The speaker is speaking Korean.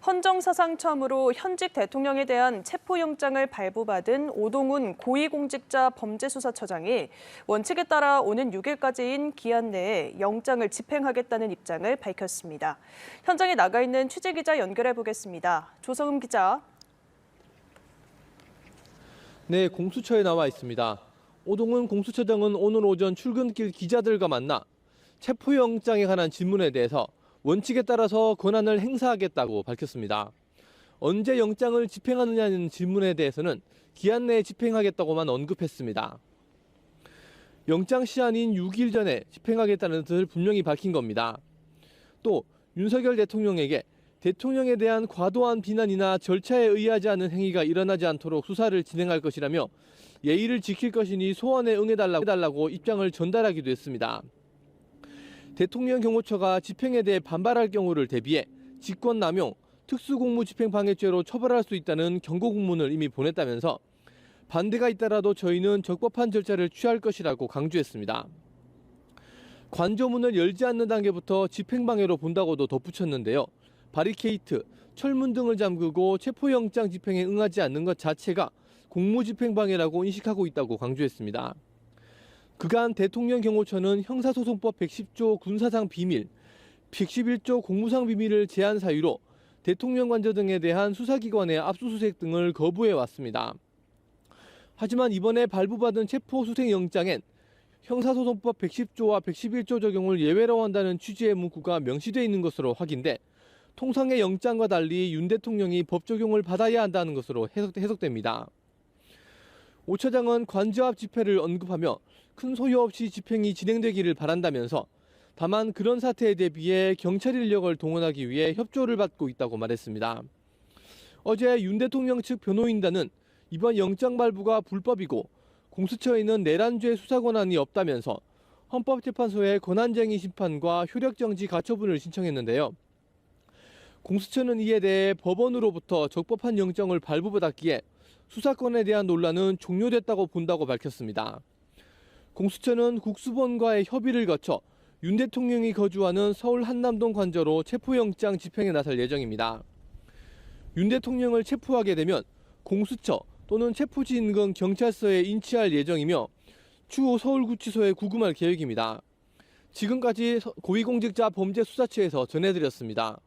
헌정사상 처음으로 현직 대통령에 대한 체포영장을 발부받은 오동훈 고위공직자 범죄수사처장이 원칙에 따라 오는 6일까지인 기한 내에 영장을 집행하겠다는 입장을 밝혔습니다. 현장에 나가 있는 취재기자 연결해 보겠습니다. 조성음 기자. 네, 공수처에 나와 있습니다. 오동훈 공수처장은 오늘 오전 출근길 기자들과 만나 체포영장에 관한 질문에 대해서 원칙에 따라서 권한을 행사하겠다고 밝혔습니다. 언제 영장을 집행하느냐는 질문에 대해서는 기한 내에 집행하겠다고만 언급했습니다. 영장 시한인 6일 전에 집행하겠다는 뜻을 분명히 밝힌 겁니다. 또 윤석열 대통령에게 대통령에 대한 과도한 비난이나 절차에 의하지 않은 행위가 일어나지 않도록 수사를 진행할 것이라며 예의를 지킬 것이니 소원에 응해달라고 입장을 전달하기도 했습니다. 대통령 경호처가 집행에 대해 반발할 경우를 대비해 직권남용, 특수공무집행방해죄로 처벌할 수 있다는 경고공문을 이미 보냈다면서 반대가 있더라도 저희는 적법한 절차를 취할 것이라고 강조했습니다. 관저문을 열지 않는 단계부터 집행방해로 본다고도 덧붙였는데요. 바리케이트, 철문 등을 잠그고 체포영장 집행에 응하지 않는 것 자체가 공무집행방해라고 인식하고 있다고 강조했습니다. 그간 대통령 경호처는 형사소송법 110조 군사상 비밀, 111조 공무상 비밀을 제한 사유로 대통령 관저 등에 대한 수사기관의 압수수색 등을 거부해 왔습니다. 하지만 이번에 발부받은 체포수색영장엔 형사소송법 110조와 111조 적용을 예외로 한다는 취지의 문구가 명시돼 있는 것으로 확인돼 통상의 영장과 달리 윤 대통령이 법 적용을 받아야 한다는 것으로 해석됩니다. 오 처장은 관저 앞 집회를 언급하며 큰 소요 없이 집행이 진행되기를 바란다면서 다만 그런 사태에 대비해 경찰 인력을 동원하기 위해 협조를 받고 있다고 말했습니다. 어제 윤 대통령 측 변호인단은 이번 영장 발부가 불법이고 공수처에는 내란죄 수사 권한이 없다면서 헌법재판소에 권한쟁의 심판과 효력정지 가처분을 신청했는데요. 공수처는 이에 대해 법원으로부터 적법한 영장을 발부받았기에 수사권에 대한 논란은 종료됐다고 본다고 밝혔습니다. 공수처는 국수본과의 협의를 거쳐 윤 대통령이 거주하는 서울 한남동 관저로 체포영장 집행에 나설 예정입니다. 윤 대통령을 체포하게 되면 공수처 또는 체포지 인근 경찰서에 인치할 예정이며 추후 서울구치소에 구금할 계획입니다. 지금까지 고위공직자 범죄수사처에서 전해드렸습니다.